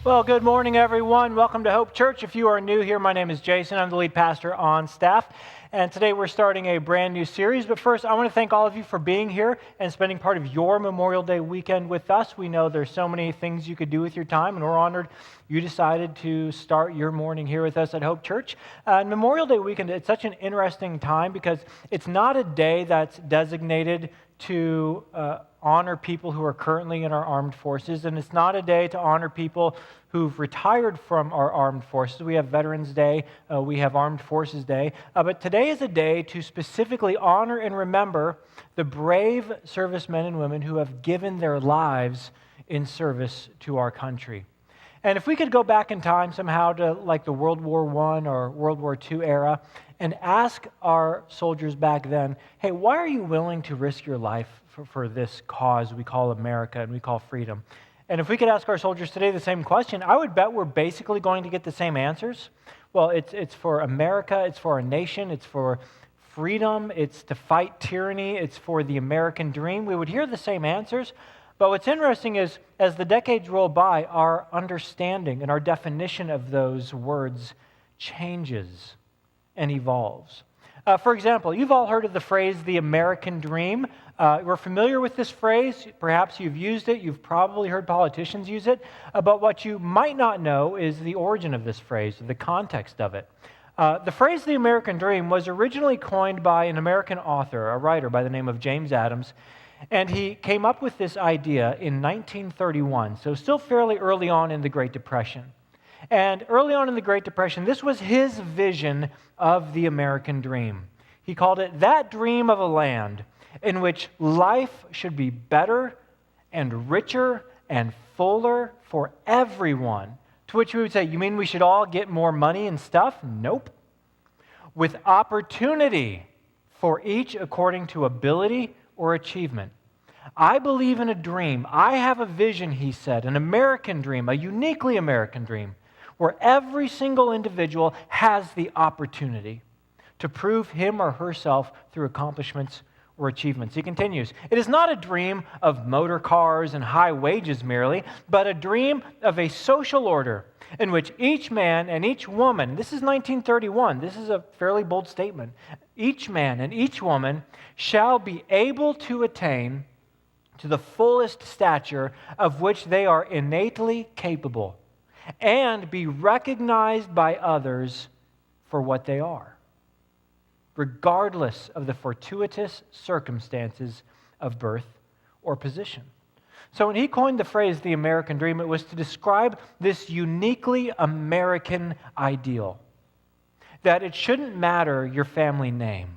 Well, good morning, everyone. Welcome to Hope Church. If you are new here, my name is Jason. I'm the lead pastor on staff. And today we're starting a brand new series. But first, I want to thank all of you for being here and spending part of your Memorial Day weekend with us. We know there's so many things you could do with your time, and we're honored you decided to start your morning here with us at Hope Church. Memorial Day weekend, it's such an interesting time because it's not a day that's designated to honor people who are currently in our armed forces, and it's not a day to honor people who've retired from our armed forces. We have Veterans Day, we have Armed Forces Day, but today is a day to specifically honor and remember the brave servicemen and women who have given their lives in service to our country. And if we could go back in time somehow to like the World War I or World War II era and ask our soldiers back then, hey, why are you willing to risk your life for this cause we call America and we call freedom? And if we could ask our soldiers today the same question, I would bet we're basically going to get the same answers. Well, it's for America, it's for our nation, it's for freedom, it's to fight tyranny, it's for the American dream. We would hear the same answers. But what's interesting is, as the decades roll by, our understanding and our definition of those words changes and evolves. For example, you've all heard of the phrase, the American dream. We're familiar with this phrase. Perhaps you've used it. You've probably heard politicians use it. But what you might not know is the origin of this phrase, the context of it. The phrase, the American dream, was originally coined by an American author, a writer by the name of James Adams. And he came up with this idea in 1931, so still fairly early on in the Great Depression. And early on in the Great Depression, this was his vision of the American dream. He called it that dream of a land in which life should be better and richer and fuller for everyone. To which we would say, you mean we should all get more money and stuff? Nope. With opportunity for each according to ability or achievement. I believe in a dream. I have a vision, he said, an American dream, a uniquely American dream, where every single individual has the opportunity to prove him or herself through accomplishments or achievements. He continues, it is not a dream of motor cars and high wages merely, but a dream of a social order in which each man and each woman, this is 1931, this is a fairly bold statement, each man and each woman shall be able to attain to the fullest stature of which they are innately capable and be recognized by others for what they are, regardless of the fortuitous circumstances of birth or position. So when he coined the phrase, the American dream, it was to describe this uniquely American ideal, that it shouldn't matter your family name.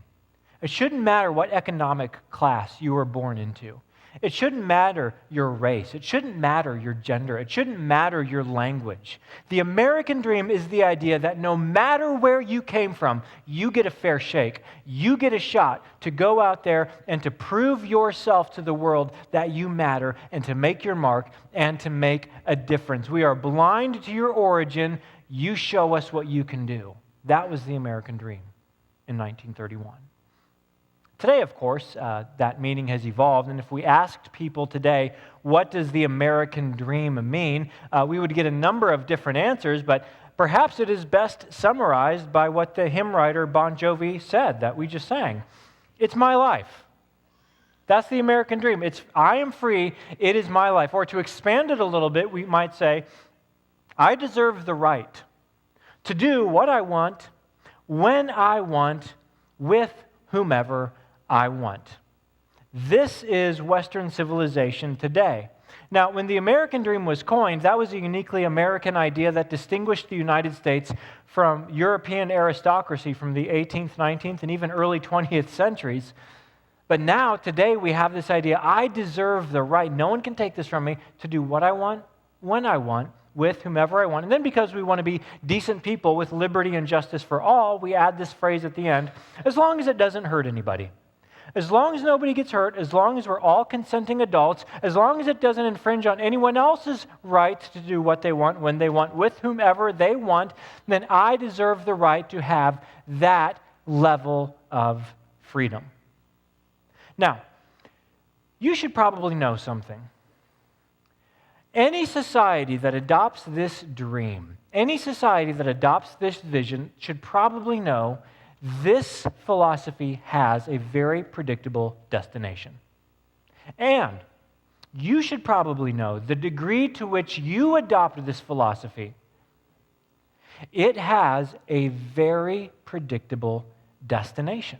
It shouldn't matter what economic class you were born into. It shouldn't matter your race. It shouldn't matter your gender. It shouldn't matter your language. The American dream is the idea that no matter where you came from, you get a fair shake. You get a shot to go out there and to prove yourself to the world that you matter and to make your mark and to make a difference. We are blind to your origin. You show us what you can do. That was the American dream in 1931. Today, of course, that meaning has evolved, and if we asked people today, what does the American dream mean, we would get a number of different answers, but perhaps it is best summarized by what the hymn writer Bon Jovi said that we just sang. It's my life. That's the American dream. It's I am free, it is my life. Or to expand it a little bit, we might say, I deserve the right to do what I want, when I want, with whomever I want. This is Western civilization today. Now, when the American dream was coined, that was a uniquely American idea that distinguished the United States from European aristocracy from the 18th, 19th, and even early 20th centuries. But now, today, we have this idea, I deserve the right, no one can take this from me, to do what I want, when I want, with whomever I want. And then because we want to be decent people with liberty and justice for all, we add this phrase at the end, as long as it doesn't hurt anybody. As long as nobody gets hurt, as long as we're all consenting adults, as long as it doesn't infringe on anyone else's right to do what they want, when they want, with whomever they want, then I deserve the right to have that level of freedom. Now, you should probably know something. Any society that adopts this dream, any society that adopts this vision should probably know this philosophy has a very predictable destination. And you should probably know the degree to which you adopt this philosophy. It has a very predictable destination.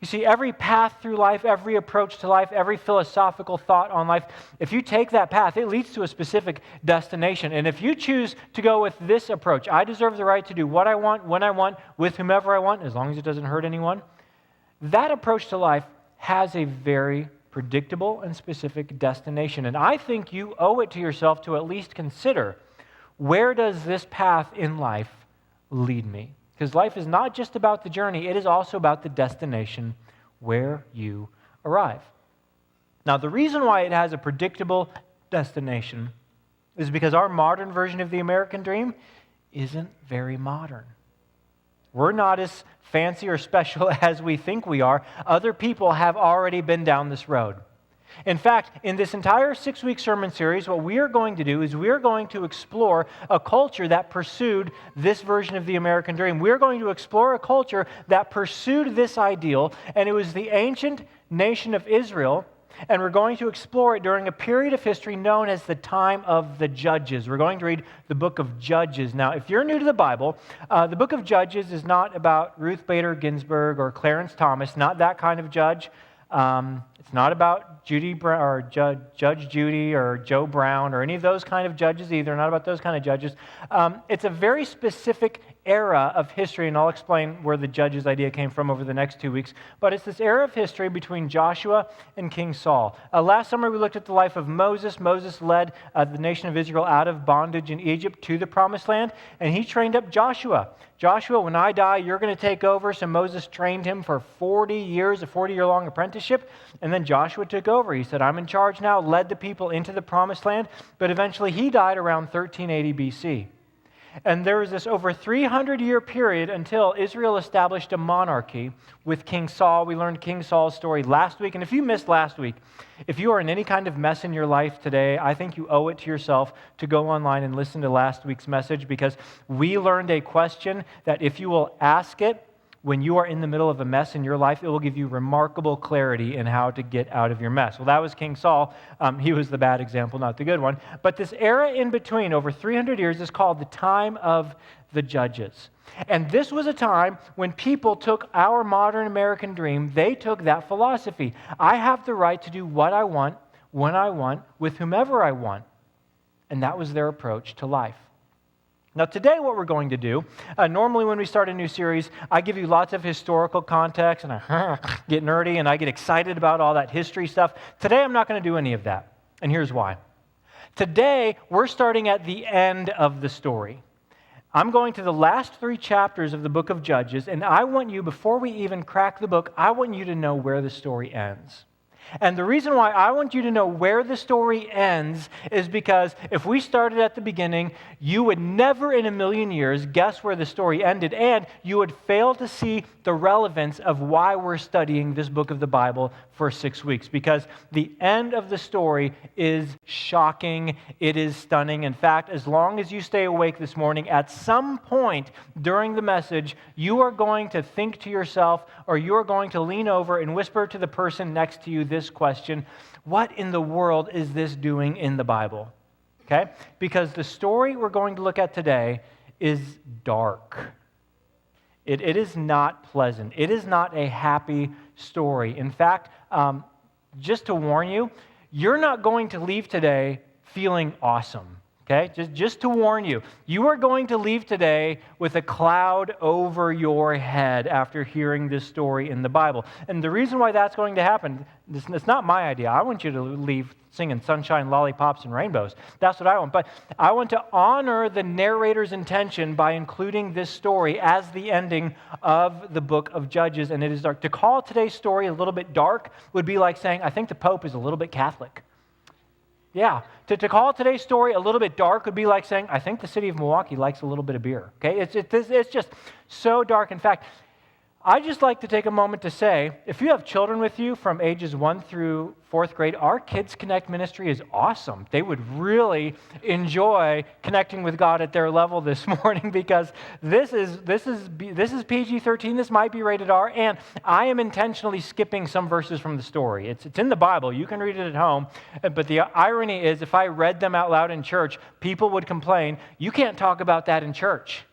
You see, every path through life, every approach to life, every philosophical thought on life, if you take that path, it leads to a specific destination. And if you choose to go with this approach, I deserve the right to do what I want, when I want, with whomever I want, as long as it doesn't hurt anyone, that approach to life has a very predictable and specific destination. And I think you owe it to yourself to at least consider, where does this path in life lead me? Because life is not just about the journey, it is also about the destination where you arrive. Now, the reason why it has a predictable destination is because our modern version of the American dream isn't very modern. We're not as fancy or special as we think we are. Other people have already been down this road. In fact, in this entire 6-week sermon series, what we are going to do is we are going to explore a culture that pursued this version of the American dream. We are going to explore a culture that pursued this ideal, and it was the ancient nation of Israel, and we're going to explore it during a period of history known as the time of the Judges. We're going to read the book of Judges. Now, if you're new to the Bible, the book of Judges is not about Ruth Bader Ginsburg or Clarence Thomas, not that kind of judge. It's not about Judy or Judge Judy or Joe Brown or any of those kind of judges either, not about those kind of judges. It's a very specific era of history, and I'll explain where the judges idea came from over the next 2 weeks. But it's this era of history between Joshua and King Saul. Last summer we looked at the life of Moses. Moses led the nation of Israel out of bondage in Egypt to the Promised Land, and he trained up Joshua. Joshua, when I die, you're going to take over. So Moses trained him for 40 years, a 40-year-long apprenticeship, and then Joshua took over. He said, I'm in charge now, led the people into the Promised Land, but eventually he died around 1380 BC. And there was this over 300-year period until Israel established a monarchy with King Saul. We learned King Saul's story last week. And if you missed last week, if you are in any kind of mess in your life today, I think you owe it to yourself to go online and listen to last week's message, because we learned a question that if you will ask it when you are in the middle of a mess in your life, it will give you remarkable clarity in how to get out of your mess. Well, that was King Saul. He was the bad example, not the good one. But this era in between, over 300 years, is called the time of the Judges. And this was a time when people took our modern American dream, they took that philosophy. I have the right to do what I want, when I want, with whomever I want. And that was their approach to life. Now today what we're going to do, normally when we start a new series, I give you lots of historical context and I get nerdy and I get excited about all that history stuff. Today I'm not going to do any of that, and here's why. Today we're starting at the end of the story. I'm going to the last 3 chapters of the book of Judges, and I want you, before we even crack the book, I want you to know where the story ends. And the reason why I want you to know where the story ends is because if we started at the beginning, you would never in a million years guess where the story ended, and you would fail to see the relevance of why we're studying this book of the Bible for 6 weeks, because the end of the story is shocking, it is stunning. In fact, as long as you stay awake this morning, at some point during the message, you are going to think to yourself, or you are going to lean over and whisper to the person next to you this question: what in the world is this doing in the Bible? Okay? Because the story we're going to look at today is dark. It is not pleasant. It is not a happy story. In fact, just to warn you, you're not going to leave today feeling awesome. Okay? Just to warn you, you are going to leave today with a cloud over your head after hearing this story in the Bible. And the reason why that's going to happen, it's not my idea. I want you to leave singing sunshine, lollipops, and rainbows. That's what I want. But I want to honor the narrator's intention by including this story as the ending of the book of Judges, and it is dark. To call today's story a little bit dark would be like saying, I think the Pope is a little bit Catholic. Yeah, to call today's story a little bit dark would be like saying, I think the city of Milwaukee likes a little bit of beer. Okay, it's just so dark. In fact, I just like to take a moment to say, if you have children with you from ages 1 through 4th grade, our Kids Connect ministry is awesome. They would really enjoy connecting with God at their level this morning because this is PG-13. This might be rated R, and I am intentionally skipping some verses from the story. It's in the Bible. You can read it at home, but the irony is, if I read them out loud in church, people would complain, "You can't talk about that in church."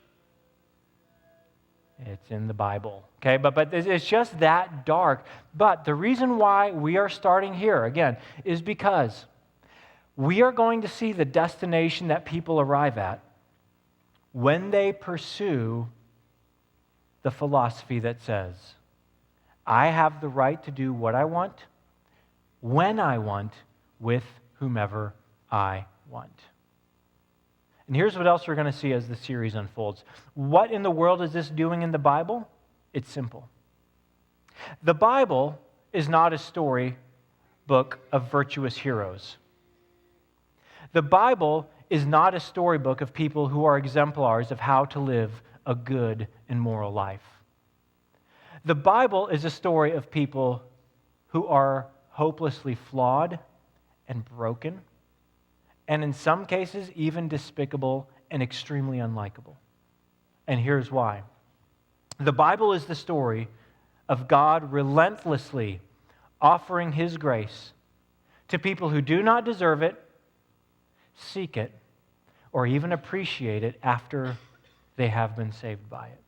It's in the Bible, okay? But it's just that dark. But the reason why we are starting here, again, is because we are going to see the destination that people arrive at when they pursue the philosophy that says, I have the right to do what I want, when I want, with whomever I want. And here's what else we're going to see as the series unfolds. What in the world is this doing in the Bible? It's simple. The Bible is not a story book of virtuous heroes. The Bible is not a storybook of people who are exemplars of how to live a good and moral life. The Bible is a story of people who are hopelessly flawed and broken, and in some cases, even despicable and extremely unlikable. And here's why. The Bible is the story of God relentlessly offering His grace to people who do not deserve it, seek it, or even appreciate it after they have been saved by it.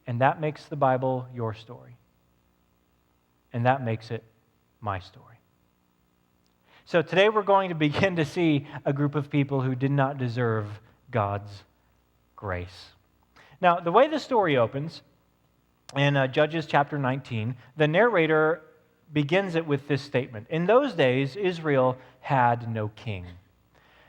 And that makes the Bible your story. And that makes it my story. So today we're going to begin to see a group of people who did not deserve God's grace. Now, the way the story opens in Judges chapter 19, the narrator begins it with this statement. In those days, Israel had no king.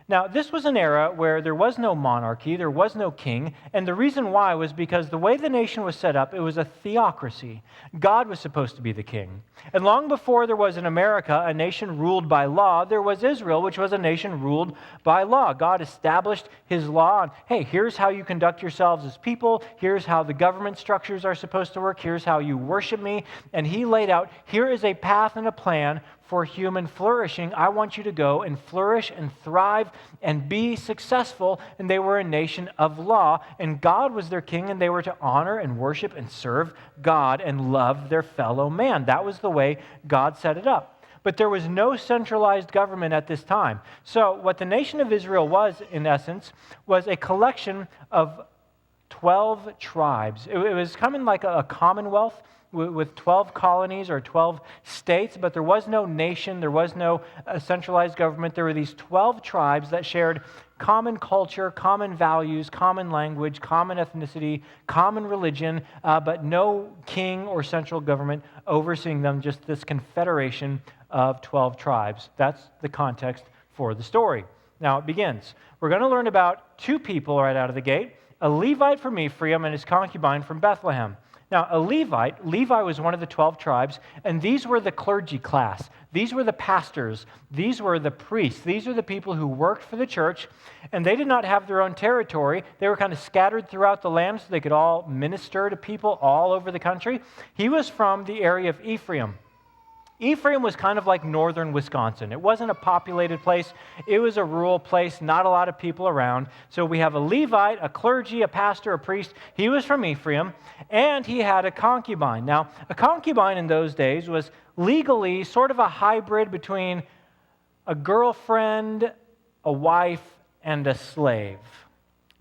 Now, this was an era where there was no monarchy, there was no king, and the reason why was because the way the nation was set up, it was a theocracy. God was supposed to be the king. And long before there was in America a nation ruled by law, there was Israel, which was a nation ruled by law. God established His law, and hey, here's how you conduct yourselves as people, here's how the government structures are supposed to work, here's how you worship me, and He laid out, here is a path and a plan for human flourishing. I want you to go and flourish and thrive and be successful. And they were a nation of law, and God was their king, and they were to honor and worship and serve God and love their fellow man. That was the way God set it up. But there was no centralized government at this time. So what the nation of Israel was, in essence, was a collection of 12 tribes. It was kind of like a commonwealth with 12 colonies or 12 states, but there was no nation, there was no centralized government. There were these 12 tribes that shared common culture, common values, common language, common ethnicity, common religion, but no king or central government overseeing them, just this confederation of 12 tribes. That's the context for the story. Now it begins. We're going to learn about two people right out of the gate, a Levite from Ephraim and his concubine from Bethlehem. Now, Levi was one of the 12 tribes, and these were the clergy class. These were the pastors. These were the priests. These are the people who worked for the church, and they did not have their own territory. They were kind of scattered throughout the land so they could all minister to people all over the country. He was from the area of Ephraim. Ephraim was kind of like northern Wisconsin. It wasn't a populated place. It was a rural place, not a lot of people around. So we have a Levite, a clergy, a pastor, a priest. He was from Ephraim, and he had a concubine. Now, a concubine in those days was legally sort of a hybrid between a girlfriend, a wife, and a slave.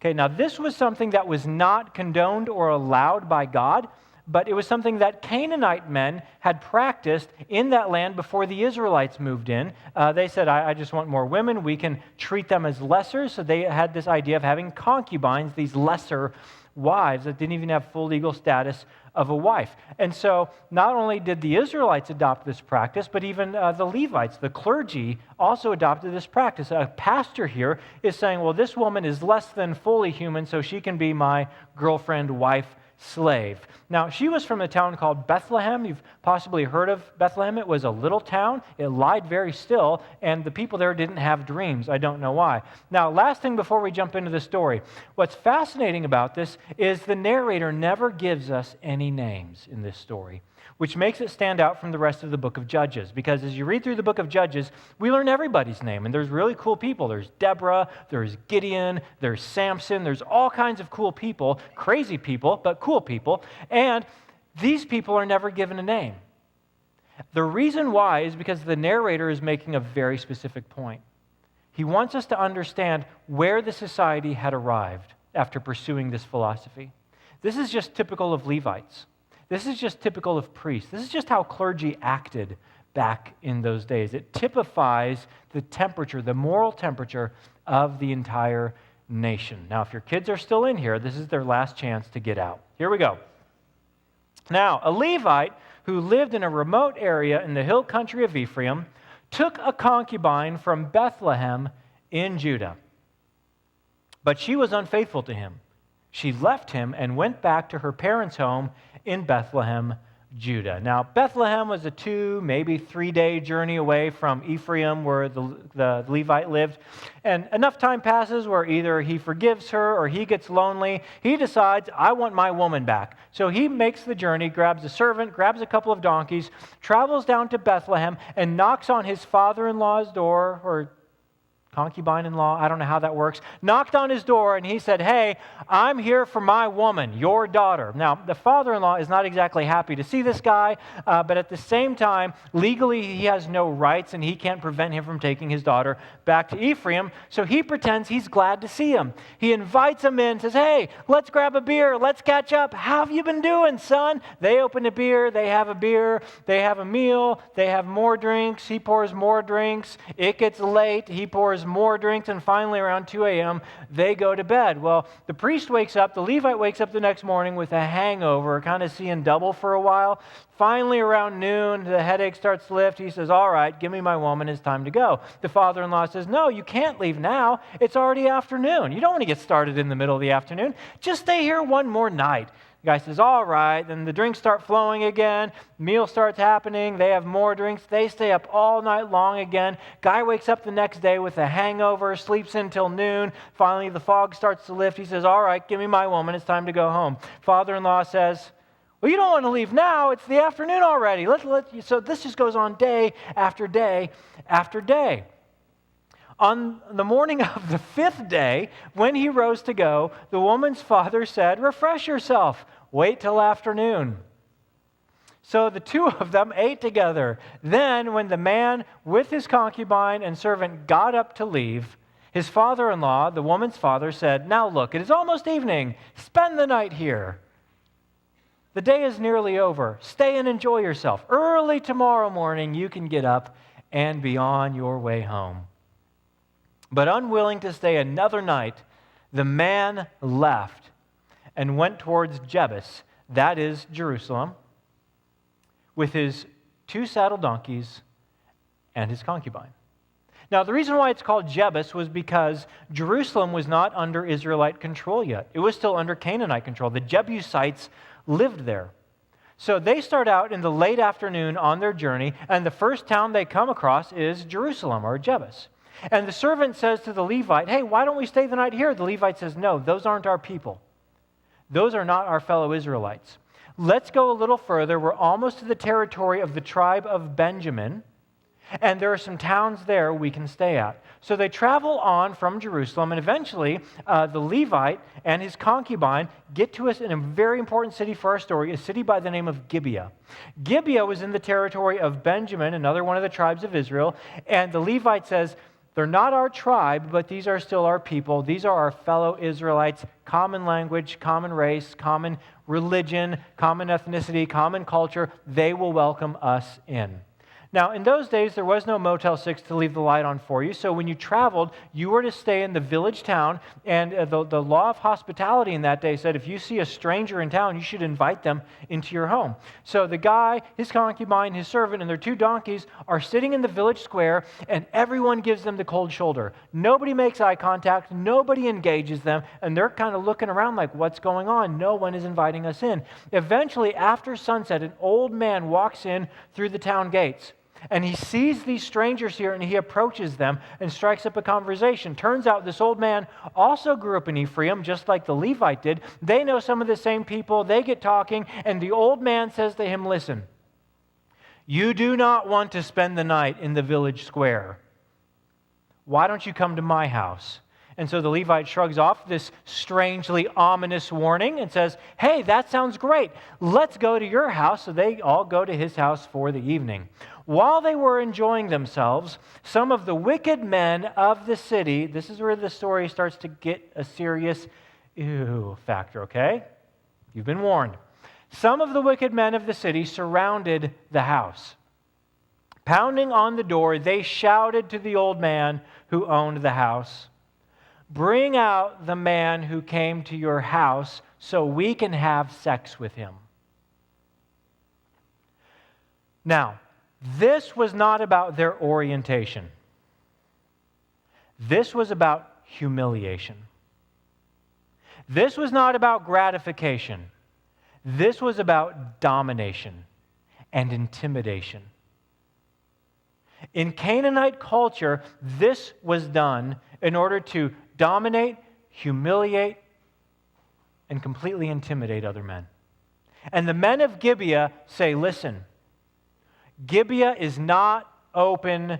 Okay, now this was something that was not condoned or allowed by God, but it was something that Canaanite men had practiced in that land before the Israelites moved in. They said, I just want more women. We can treat them as lesser. So they had this idea of having concubines, these lesser wives that didn't even have full legal status of a wife. And so not only did the Israelites adopt this practice, but even the Levites, the clergy, also adopted this practice. A pastor here is saying, well, this woman is less than fully human, so she can be my girlfriend, wife, slave. Now, she was from a town called Bethlehem. You've possibly heard of Bethlehem. It was a little town. It lied very still, and the people there didn't have dreams. I don't know why. Now, last thing before we jump into the story, what's fascinating about this is the narrator never gives us any names in this story, which makes it stand out from the rest of the book of Judges. Because as you read through the book of Judges, we learn everybody's name. And there's really cool people. There's Deborah, there's Gideon, there's Samson, there's all kinds of cool people, crazy people, but cool people. And these people are never given a name. The reason why is because the narrator is making a very specific point. He wants us to understand where the society had arrived after pursuing this philosophy. This is just typical of Levites. This is just typical of priests. This is just how clergy acted back in those days. It typifies the temperature, the moral temperature of the entire nation. Now, if your kids are still in here, this is their last chance to get out. Here we go. Now, a Levite who lived in a remote area in the hill country of Ephraim took a concubine from Bethlehem in Judah. But she was unfaithful to him. She left him and went back to her parents' home in Bethlehem, Judah. Now, Bethlehem was a 2, maybe 3-day journey away from Ephraim where the Levite lived. And enough time passes where either he forgives her or he gets lonely. He decides, I want my woman back. So he makes the journey, grabs a servant, grabs a couple of donkeys, travels down to Bethlehem, and knocks on his father-in-law's door, or concubine-in-law, I don't know how that works, knocked on his door and he said, hey, I'm here for my woman, your daughter. Now, the father-in-law is not exactly happy to see this guy, but at the same time, legally he has no rights and he can't prevent him from taking his daughter back to Ephraim, so he pretends he's glad to see him. He invites him in, says, hey, let's grab a beer, let's catch up. How have you been doing, son? They open a beer, they have a meal, they have more drinks, he pours more drinks, it gets late, he pours more drinks, and finally around 2 a.m. they go to bed. Well, the priest wakes up, the Levite wakes up the next morning with a hangover, kind of seeing double for a while. Finally around noon, the headache starts to lift. He says, all right, give me my woman, it's time to go. The father-in-law says, no, you can't leave now. It's already afternoon. You don't want to get started in the middle of the afternoon. Just stay here one more night. The guy says, all right. Then the drinks start flowing again. Meal starts happening. They have more drinks. They stay up all night long again. Guy wakes up the next day with a hangover, sleeps until noon. Finally, the fog starts to lift. He says, all right, give me my woman. It's time to go home. Father-in-law says, well, you don't want to leave now. It's the afternoon already. So this just goes on day after day after day. On the morning of the 5th day, when he rose to go, the woman's father said, refresh yourself, wait till afternoon. So the two of them ate together. Then when the man with his concubine and servant got up to leave, his father-in-law, the woman's father, said, now look, it is almost evening. Spend the night here. The day is nearly over. Stay and enjoy yourself. Early tomorrow morning, you can get up and be on your way home. But unwilling to stay another night, the man left and went towards Jebus, that is Jerusalem, with his 2 saddle donkeys and his concubine. Now, the reason why it's called Jebus was because Jerusalem was not under Israelite control yet. It was still under Canaanite control. The Jebusites lived there. So they start out in the late afternoon on their journey, and the first town they come across is Jerusalem, or Jebus. And the servant says to the Levite, hey, why don't we stay the night here? The Levite says, no, those aren't our people. Those are not our fellow Israelites. Let's go a little further. We're almost to the territory of the tribe of Benjamin, and there are some towns there we can stay at. So they travel on from Jerusalem, and eventually the Levite and his concubine get to us in a very important city for our story, a city by the name of Gibeah. Gibeah was in the territory of Benjamin, another one of the tribes of Israel, and the Levite says, they're not our tribe, but these are still our people. These are our fellow Israelites, common language, common race, common religion, common ethnicity, common culture. They will welcome us in. Now, in those days, there was no Motel 6 to leave the light on for you, so when you traveled, you were to stay in the village town, and the law of hospitality in that day said if you see a stranger in town, you should invite them into your home. So the guy, his concubine, his servant, and their 2 donkeys are sitting in the village square, and everyone gives them the cold shoulder. Nobody makes eye contact, nobody engages them, and they're kind of looking around like, what's going on? No one is inviting us in. Eventually, after sunset, an old man walks in through the town gates. And he sees these strangers here, and he approaches them and strikes up a conversation. Turns out this old man also grew up in Ephraim, just like the Levite did. They know some of the same people. They get talking, and the old man says to him, listen, you do not want to spend the night in the village square. Why don't you come to my house? And so the Levite shrugs off this strangely ominous warning and says, hey, that sounds great. Let's go to your house. So they all go to his house for the evening. While they were enjoying themselves, some of the wicked men of the city, this is where the story starts to get a serious ew factor, okay? You've been warned. Some of the wicked men of the city surrounded the house. Pounding on the door, they shouted to the old man who owned the house, bring out the man who came to your house so we can have sex with him. Now, this was not about their orientation. This was about humiliation. This was not about gratification. This was about domination and intimidation. In Canaanite culture, this was done in order to dominate, humiliate, and completely intimidate other men. And the men of Gibeah say, listen, Gibeah is not open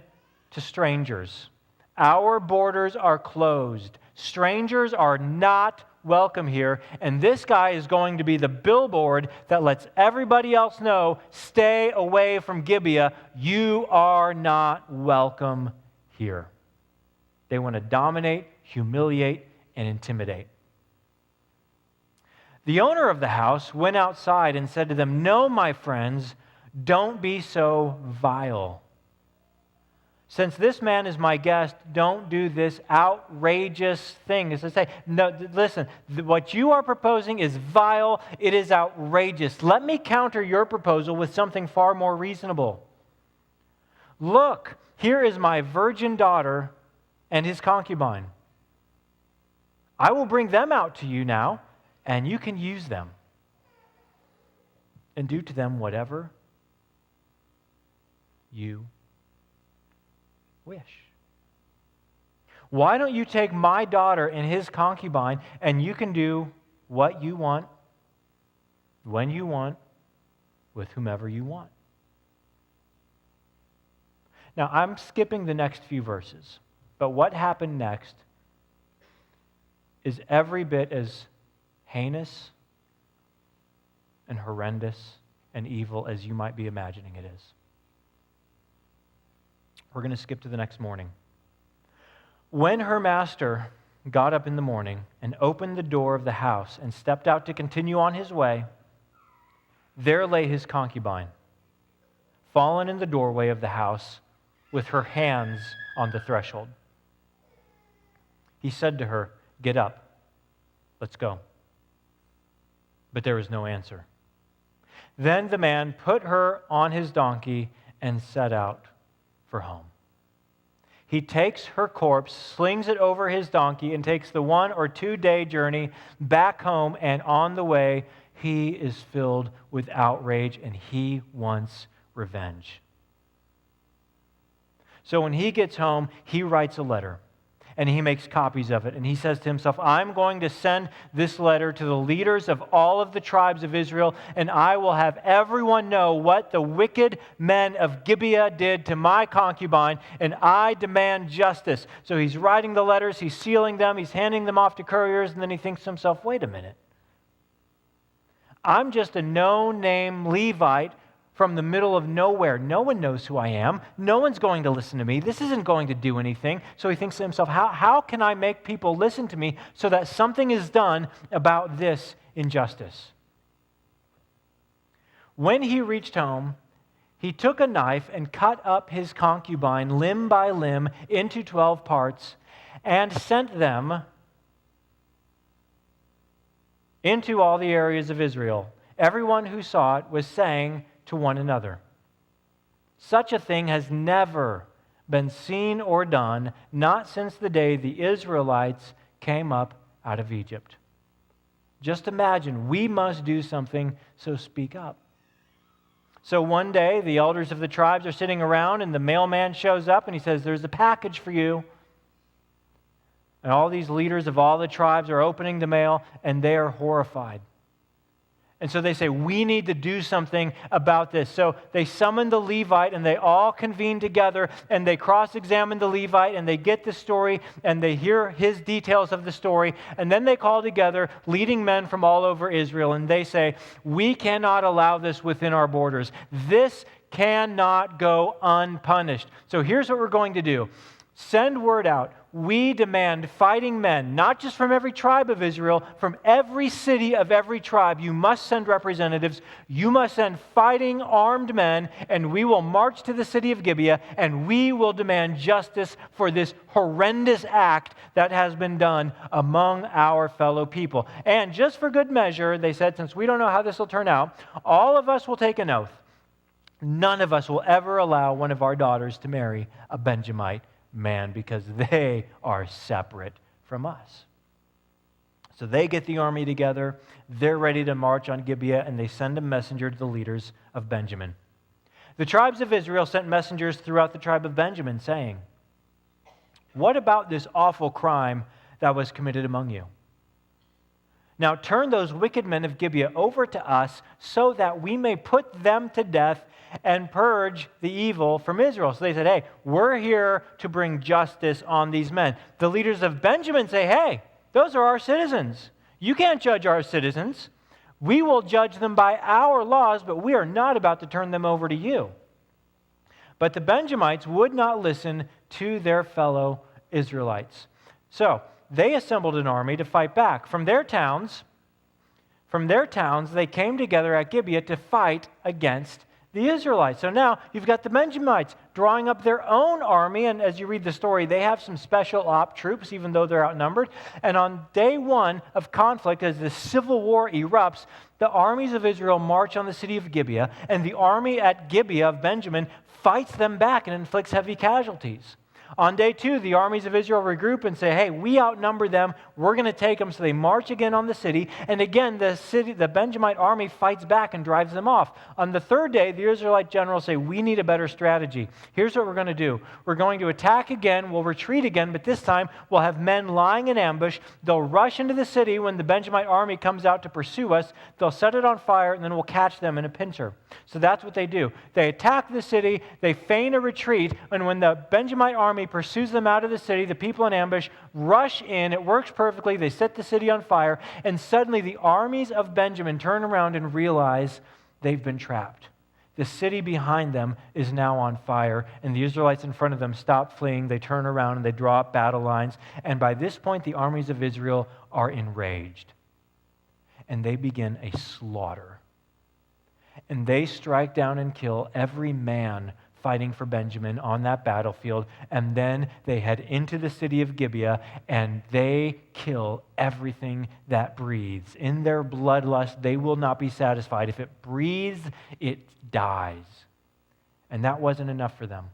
to strangers. Our borders are closed. Strangers are not welcome here, and this guy is going to be the billboard that lets everybody else know, stay away from Gibeah. You are not welcome here. They want to dominate, humiliate, and intimidate. The owner of the house went outside and said to them, no, my friends, don't be so vile. Since this man is my guest, don't do this outrageous thing. As I say, no, listen, what you are proposing is vile. It is outrageous. Let me counter your proposal with something far more reasonable. Look, here is my virgin daughter and his concubine. I will bring them out to you now, and you can use them and do to them whatever you wish. Why don't you take my daughter and his concubine, and you can do what you want, when you want, with whomever you want. Now, I'm skipping the next few verses, but what happened next is every bit as heinous and horrendous and evil as you might be imagining it is. We're going to skip to the next morning. When her master got up in the morning and opened the door of the house and stepped out to continue on his way, there lay his concubine, fallen in the doorway of the house with her hands on the threshold. He said to her, get up, let's go. But there was no answer. Then the man put her on his donkey and set out for home. He takes her corpse, slings it over his donkey, and takes the 1 or 2 day journey back home, and on the way, he is filled with outrage and he wants revenge. So when he gets home, he writes a letter. And he makes copies of it. And he says to himself, I'm going to send this letter to the leaders of all of the tribes of Israel, and I will have everyone know what the wicked men of Gibeah did to my concubine, and I demand justice. So he's writing the letters, he's sealing them, he's handing them off to couriers, and then he thinks to himself, wait a minute. I'm just a no-name Levite from the middle of nowhere. No one knows who I am. No one's going to listen to me. This isn't going to do anything. So he thinks to himself, how can I make people listen to me so that something is done about this injustice? When he reached home, he took a knife and cut up his concubine limb by limb into 12 parts and sent them into all the areas of Israel. Everyone who saw it was saying to one another, "Such a thing has never been seen or done, not since the day the Israelites came up out of Egypt." Just imagine, we must do something, so speak up. So one day, the elders of the tribes are sitting around, and the mailman shows up, and he says, "There's a package for you." And all these leaders of all the tribes are opening the mail, and they are horrified. And so they say, "We need to do something about this." So they summon the Levite, and they all convene together, and they cross-examine the Levite, and they get the story, and they hear his details of the story. And then they call together leading men from all over Israel, and they say, "We cannot allow this within our borders. This cannot go unpunished. So here's what we're going to do. Send word out. We demand fighting men, not just from every tribe of Israel, from every city of every tribe. You must send representatives. You must send fighting armed men, and we will march to the city of Gibeah, and we will demand justice for this horrendous act that has been done among our fellow people." And just for good measure, they said, since we don't know how this will turn out, all of us will take an oath. None of us will ever allow one of our daughters to marry a Benjamite man, because they are separate from us. So they get the army together, they're ready to march on Gibeah, and they send a messenger to the leaders of Benjamin. The tribes of Israel sent messengers throughout the tribe of Benjamin, saying, "What about this awful crime that was committed among you? Now turn those wicked men of Gibeah over to us, so that we may put them to death and purge the evil from Israel." So they said, "Hey, we're here to bring justice on these men." The leaders of Benjamin say, "Hey, those are our citizens. You can't judge our citizens. We will judge them by our laws, but we are not about to turn them over to you." But the Benjamites would not listen to their fellow Israelites. So they assembled an army to fight back. From their towns, they came together at Gibeah to fight against the Israelites. So now you've got the Benjamites drawing up their own army, and as you read the story, they have some special op troops, even though they're outnumbered. And on day one of conflict, as the civil war erupts, the armies of Israel march on the city of Gibeah, and the army at Gibeah of Benjamin fights them back and inflicts heavy casualties. On day two, the armies of Israel regroup and say, "Hey, we outnumber them. We're going to take them." So they march again on the city. And again, the Benjamite army fights back and drives them off. On the third day, the Israelite generals say, "We need a better strategy. Here's what we're going to do. We're going to attack again. We'll retreat again, but this time we'll have men lying in ambush. They'll rush into the city when the Benjamite army comes out to pursue us. They'll set it on fire, and then we'll catch them in a pincer." So that's what they do. They attack the city. They feign a retreat. And when the Benjamite army pursues them out of the city, the people in ambush rush in. It works perfectly. They set the city on fire, and suddenly the armies of Benjamin turn around and realize they've been trapped. The city behind them is now on fire, and the Israelites in front of them stop fleeing. They turn around and they draw up battle lines, and by this point the armies of Israel are enraged, and they begin a slaughter. And they strike down and kill every man fighting for Benjamin on that battlefield, and then they head into the city of Gibeah, and they kill everything that breathes. In their bloodlust, they will not be satisfied. If it breathes, it dies. And that wasn't enough for them.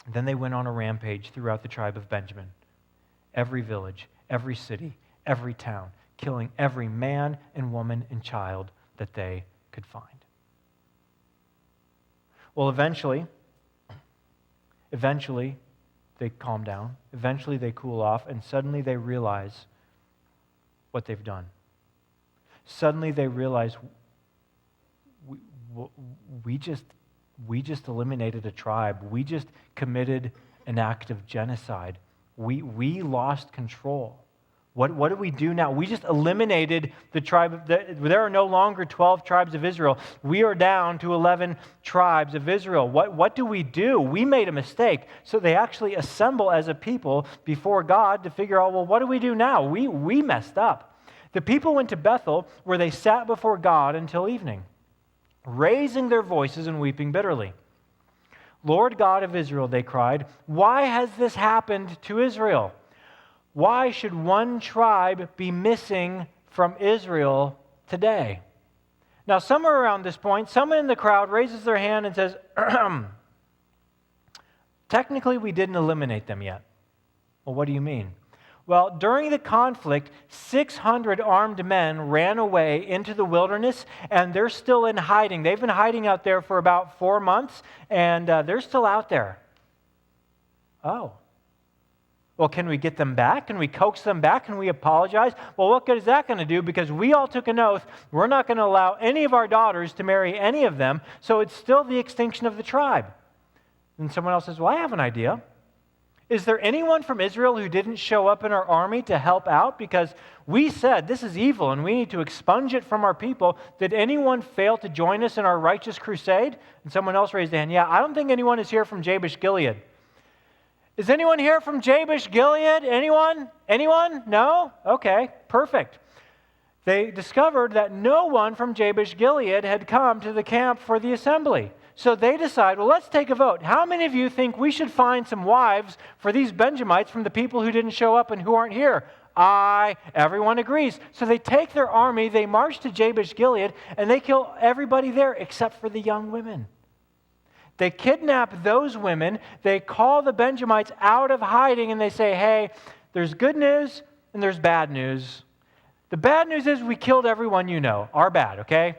Then they went on a rampage throughout the tribe of Benjamin. Every village, every city, every town, killing every man and woman and child that they could find. Well, eventually, they calm down. Eventually, they cool off, and suddenly they realize what they've done. Suddenly, they realize we just eliminated a tribe. We just committed an act of genocide. We lost control. What do we do now? We just eliminated the tribe. There are no longer 12 tribes of Israel. We are down to 11 tribes of Israel. What do? We made a mistake. So they actually assemble as a people before God to figure out, well, what do we do now? We messed up. The people went to Bethel, where they sat before God until evening. raising their voices and weeping bitterly. "Lord God of Israel," they cried, "why has this happened to Israel? Why should one tribe be missing from Israel today?" Now, somewhere around this point, someone in the crowd raises their hand and says, "Technically, we didn't eliminate them yet." Well, what do you mean? Well, during the conflict, 600 armed men ran away into the wilderness, and they're still in hiding. They've been hiding out there for about 4 months, and they're still out there. Oh. Well, can we get them back? Can we coax them back? Can we apologize? Well, what good is that going to do? Because we all took an oath, we're not going to allow any of our daughters to marry any of them, so it's still the extinction of the tribe. And someone else says, "Well, I have an idea. Is there anyone from Israel who didn't show up in our army to help out? Because we said this is evil and we need to expunge it from our people. Did anyone fail to join us in our righteous crusade?" And someone else raised their hand. "Yeah, I don't think anyone is here from Jabesh Gilead." Is anyone here from Jabesh Gilead? Anyone? Anyone? No? Okay, perfect. They discovered that no one from Jabesh Gilead had come to the camp for the assembly. So they decide, well, let's take a vote. How many of you think we should find some wives for these Benjamites from the people who didn't show up and who aren't here? Aye. Everyone agrees. So they take their army, they march to Jabesh Gilead, and they kill everybody there except for the young women. They kidnap those women, they call the Benjamites out of hiding, and they say, "Hey, there's good news and there's bad news. The bad news is we killed everyone you know. Our bad, okay?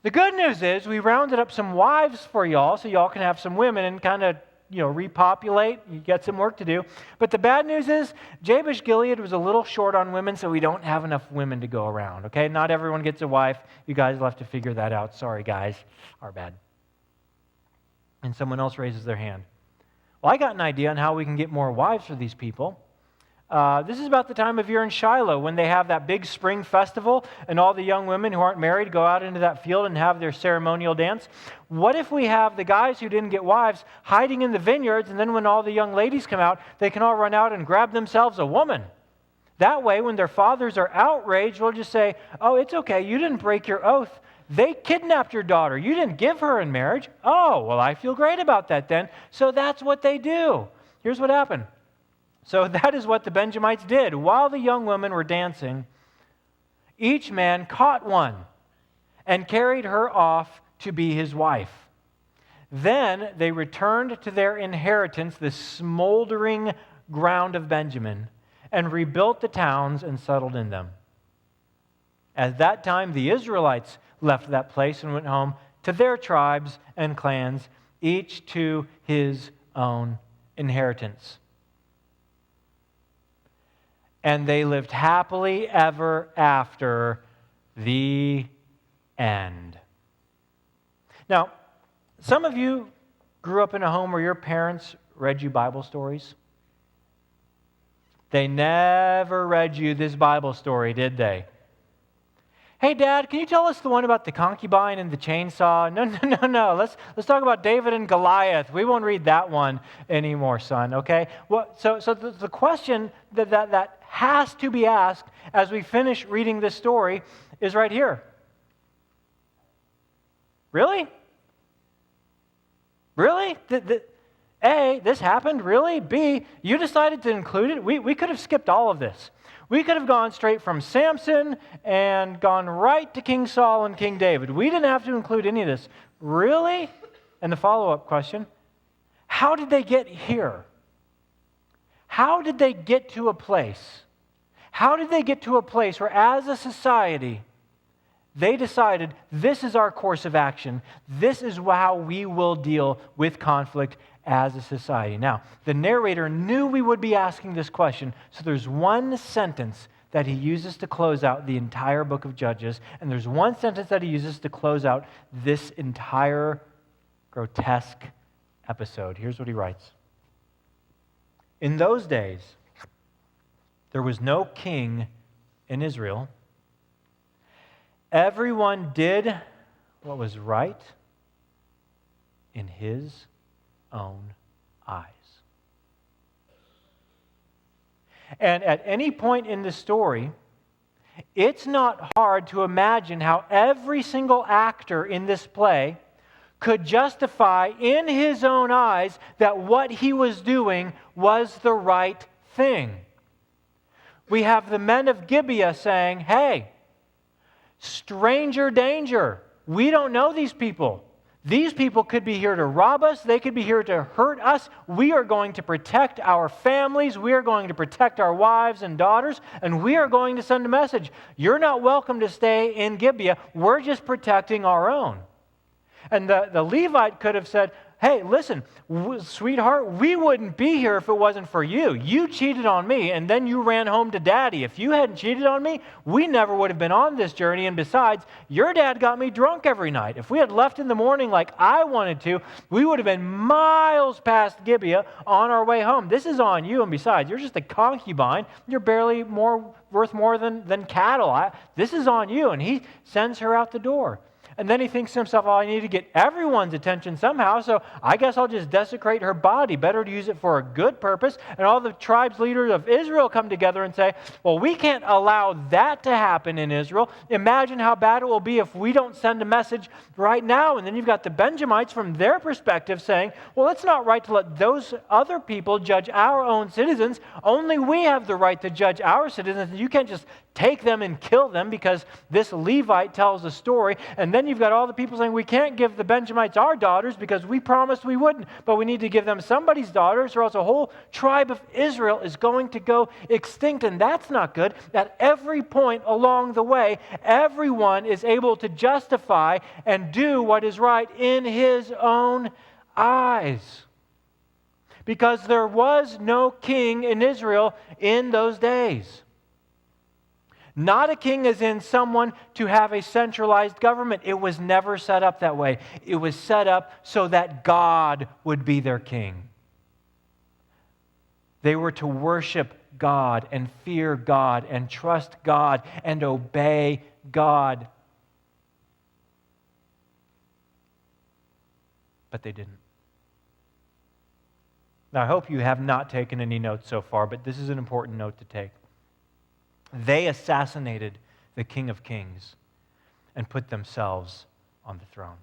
The good news is we rounded up some wives for y'all so y'all can have some women and kind of, repopulate. You got some work to do. But the bad news is Jabesh Gilead was a little short on women, so we don't have enough women to go around, okay? Not everyone gets a wife. You guys will have to figure that out. Sorry, guys. Our bad." And someone else raises their hand. "Well, I got an idea on how we can get more wives for these people. This is about the time of year in Shiloh when they have that big spring festival and all the young women who aren't married go out into that field and have their ceremonial dance. What if we have the guys who didn't get wives hiding in the vineyards, and then when all the young ladies come out, they can all run out and grab themselves a woman? That way, when their fathers are outraged, we'll just say, 'Oh, it's okay, you didn't break your oath. They kidnapped your daughter. You didn't give her in marriage.' Oh, well, I feel great about that then." So that's what they do. Here's what happened. So that is what the Benjamites did. While the young women were dancing, each man caught one and carried her off to be his wife. Then they returned to their inheritance, the smoldering ground of Benjamin, and rebuilt the towns and settled in them. At that time, the Israelites left that place and went home to their tribes and clans, each to his own inheritance. And they lived happily ever after. The end. Now, some of you grew up in a home where your parents read you Bible stories. They never read you this Bible story, did they? "Hey, Dad, can you tell us the one about the concubine and the chainsaw?" No. Let's talk about David and Goliath. We won't read that one anymore, son, okay? Well, so the question that has to be asked as we finish reading this story is right here. Really? Really? A, this happened? Really? B, you decided to include it? We could have skipped all of this. We could have gone straight from Samson and gone right to King Saul and King David. We didn't have to include any of this. Really? And the follow-up question, how did they get here? How did they get to a place? How did they get to a place where as a society, they decided this is our course of action. This is how we will deal with conflict as a society. Now, the narrator knew we would be asking this question, so there's one sentence that he uses to close out the entire book of Judges, and there's one sentence that he uses to close out this entire grotesque episode. Here's what he writes. "In those days, there was no king in Israel. Everyone did what was right in his own eyes." And at any point in the story, It's not hard to imagine how every single actor in this play could justify in his own eyes that what he was doing was the right thing. We have the men of Gibeah saying, hey, stranger danger. We don't know these people. These people could be here to rob us. They could be here to hurt us. We are going to protect our families. We are going to protect our wives and daughters. And we are going to send a message. You're not welcome to stay in Gibeah. We're just protecting our own. And the Levite could have said, hey, listen, sweetheart, we wouldn't be here if it wasn't for you. You cheated on me, and then you ran home to Daddy. If you hadn't cheated on me, we never would have been on this journey. And besides, your dad got me drunk every night. If we had left in the morning like I wanted to, we would have been miles past Gibeah on our way home. This is on you, and besides, you're just a concubine. You're barely worth more than cattle. This is on you. And he sends her out the door. And then he thinks to himself, I need to get everyone's attention somehow, so I guess I'll just desecrate her body. Better to use it for a good purpose. And all the tribes leaders of Israel come together and say, well, we can't allow that to happen in Israel. Imagine how bad it will be if we don't send a message right now. And then you've got the Benjamites from their perspective saying, well, it's not right to let those other people judge our own citizens. Only we have the right to judge our citizens. You can't just take them and kill them because this Levite tells a story. And then you've got all the people saying, we can't give the Benjamites our daughters because we promised we wouldn't, but we need to give them somebody's daughters or else a whole tribe of Israel is going to go extinct. And that's not good. At every point along the way, everyone is able to justify and do what is right in his own eyes. Because there was no king in Israel in those days. Not a king as in someone to have a centralized government. It was never set up that way. It was set up so that God would be their king. They were to worship God and fear God and trust God and obey God. But they didn't. Now, I hope you have not taken any notes so far, but this is an important note to take. They assassinated the King of Kings and put themselves on the throne.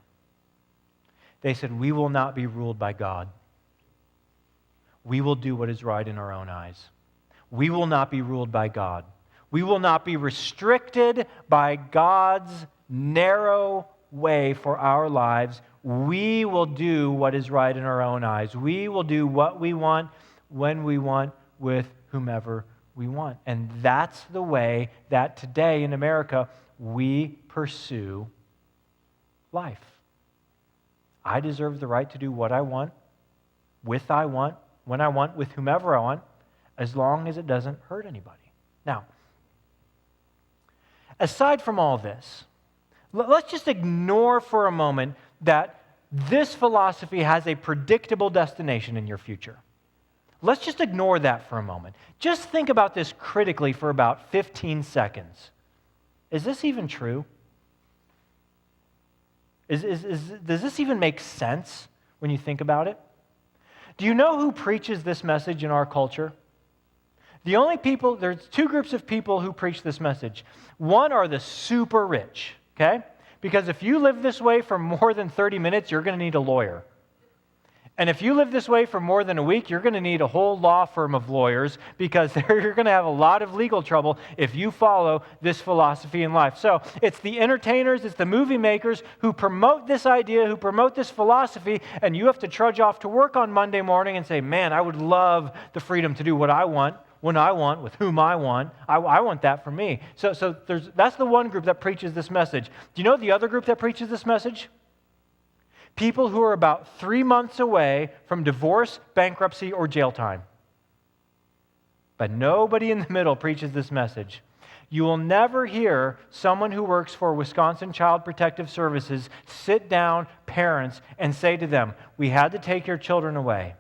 They said, we will not be ruled by God. We will do what is right in our own eyes. We will not be ruled by God. We will not be restricted by God's narrow way for our lives. We will do what is right in our own eyes. We will do what we want, when we want, with whomever we want. And that's the way that today in America we pursue life. I deserve the right to do what I want, when I want, with whomever I want, as long as it doesn't hurt anybody. Now, aside from all this, let's just ignore for a moment that this philosophy has a predictable destination in your future. Let's just ignore that for a moment. Just think about this critically for about 15 seconds. Is this even true? Does this even make sense when you think about it? Do you know who preaches this message in our culture? There's two groups of people who preach this message. One are the super rich, okay? Because if you live this way for more than 30 minutes, you're going to need a lawyer. And if you live this way for more than a week, you're going to need a whole law firm of lawyers because you're going to have a lot of legal trouble if you follow this philosophy in life. So it's the entertainers, it's the movie makers who promote this idea, who promote this philosophy, and you have to trudge off to work on Monday morning and say, man, I would love the freedom to do what I want, when I want, with whom I want. I want that for me. So that's the one group that preaches this message. Do you know the other group that preaches this message? People who are about 3 months away from divorce, bankruptcy, or jail time. But nobody in the middle preaches this message. You will never hear someone who works for Wisconsin Child Protective Services sit down parents and say to them, we had to take your children away.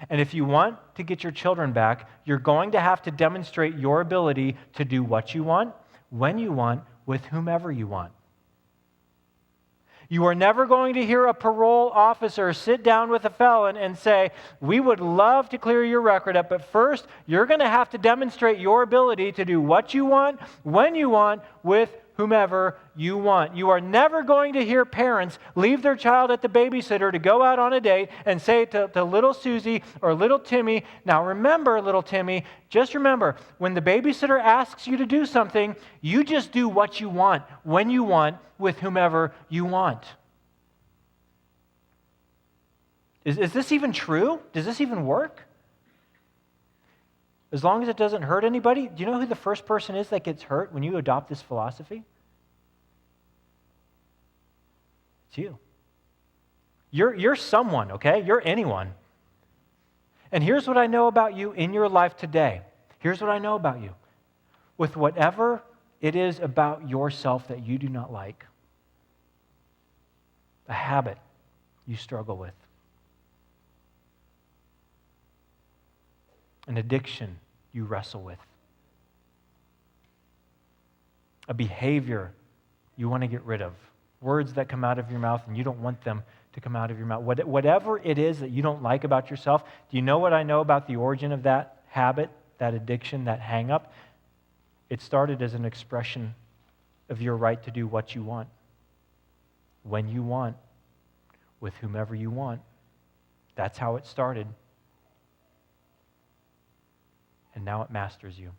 And if you want to get your children back, you're going to have to demonstrate your ability to do what you want, when you want, with whomever you want. You are never going to hear a parole officer sit down with a felon and say, we would love to clear your record up, but first you're going to have to demonstrate your ability to do what you want, when you want, with whomever you want. You are never going to hear parents leave their child at the babysitter to go out on a date and say to little Susie or little Timmy, now remember, little Timmy, just remember, when the babysitter asks you to do something, you just do what you want, when you want, with whomever you want. Is this even true? Does this even work? As long as it doesn't hurt anybody, do you know who the first person is that gets hurt when you adopt this philosophy? It's you. You're someone, okay? You're anyone. And here's what I know about you in your life today. Here's what I know about you. With whatever it is about yourself that you do not like, a habit you struggle with, an addiction you wrestle with, a behavior you want to get rid of, words that come out of your mouth and you don't want them to come out of your mouth. Whatever it is that you don't like about yourself, do you know what I know about the origin of that habit, that addiction, that hang-up? It started as an expression of your right to do what you want, when you want, with whomever you want. That's how it started. And now it masters you.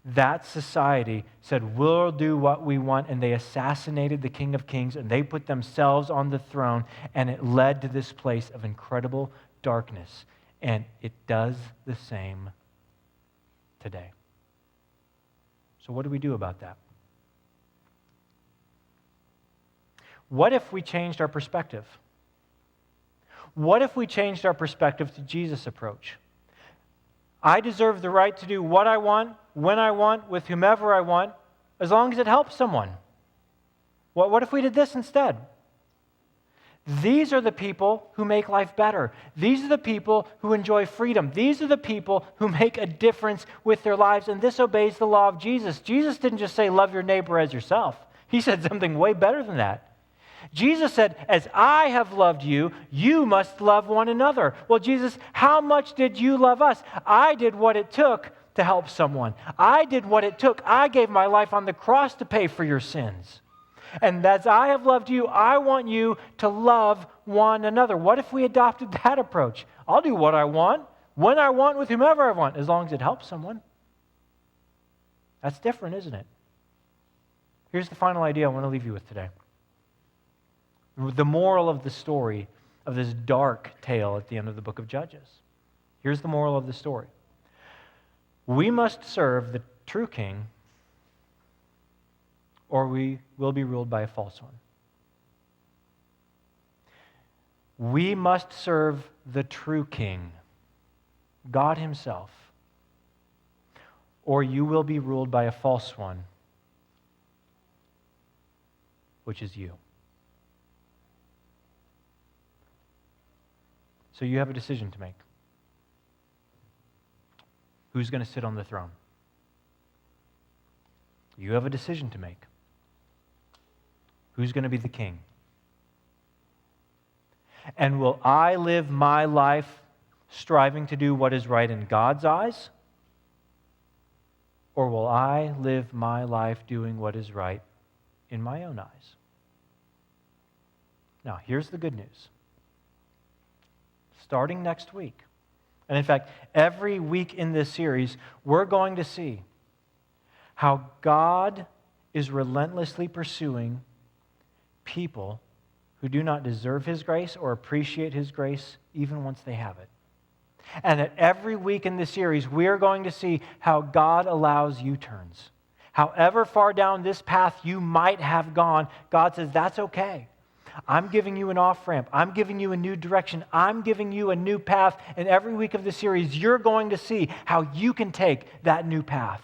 That society said, we'll do what we want, and they assassinated the King of Kings, and they put themselves on the throne, and it led to this place of incredible darkness. And it does the same today. So what do we do about that? What if we changed our perspective? What if we changed our perspective to Jesus' approach? I deserve the right to do what I want, when I want, with whomever I want, as long as it helps someone. What if we did this instead? These are the people who make life better. These are the people who enjoy freedom. These are the people who make a difference with their lives, and this obeys the law of Jesus. Jesus didn't just say, love your neighbor as yourself. He said something way better than that. Jesus said, as I have loved you, you must love one another. Well, Jesus, how much did you love us? I did what it took to help someone. I did what it took. I gave my life on the cross to pay for your sins. And as I have loved you, I want you to love one another. What if we adopted that approach? I'll do what I want, when I want, with whomever I want, as long as it helps someone. That's different, isn't it? Here's the final idea I want to leave you with today. The moral of the story of this dark tale at the end of the book of Judges. Here's the moral of the story. We must serve the true king, or we will be ruled by a false one. We must serve the true king, God himself, or you will be ruled by a false one, which is you. So you have a decision to make. Who's going to sit on the throne? You have a decision to make. Who's going to be the king? And will I live my life striving to do what is right in God's eyes? Or will I live my life doing what is right in my own eyes? Now, here's the good news. Starting next week, and in fact, every week in this series, we're going to see how God is relentlessly pursuing people who do not deserve His grace or appreciate His grace even once they have it. And that every week in this series, we are going to see how God allows U-turns. However far down this path you might have gone, God says, that's okay. I'm giving you an off-ramp. I'm giving you a new direction. I'm giving you a new path. And every week of the series, you're going to see how you can take that new path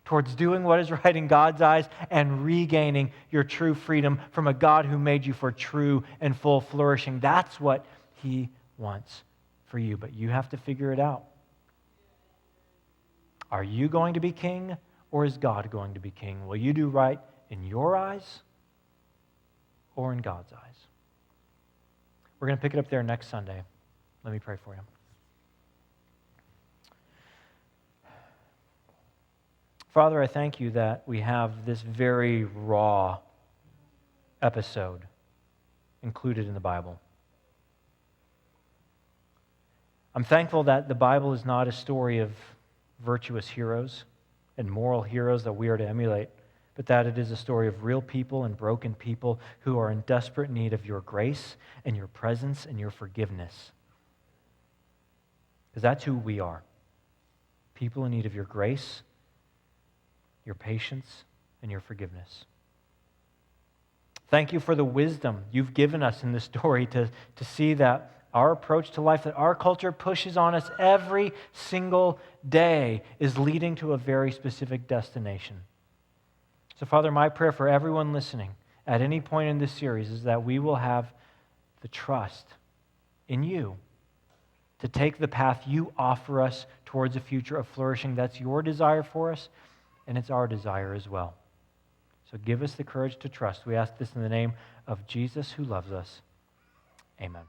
towards doing what is right in God's eyes and regaining your true freedom from a God who made you for true and full flourishing. That's what He wants for you, but you have to figure it out. Are you going to be king, or is God going to be king? Will you do right in your eyes, or in God's eyes. We're going to pick it up there next Sunday. Let me pray for you. Father, I thank you that we have this very raw episode included in the Bible. I'm thankful that the Bible is not a story of virtuous heroes and moral heroes that we are to emulate, but that it is a story of real people and broken people who are in desperate need of your grace and your presence and your forgiveness. Because that's who we are. People in need of your grace, your patience, and your forgiveness. Thank you for the wisdom you've given us in this story to see that our approach to life, that our culture pushes on us every single day, is leading to a very specific destination. So, Father, my prayer for everyone listening at any point in this series is that we will have the trust in you to take the path you offer us towards a future of flourishing. That's your desire for us, and it's our desire as well. So give us the courage to trust. We ask this in the name of Jesus who loves us. Amen.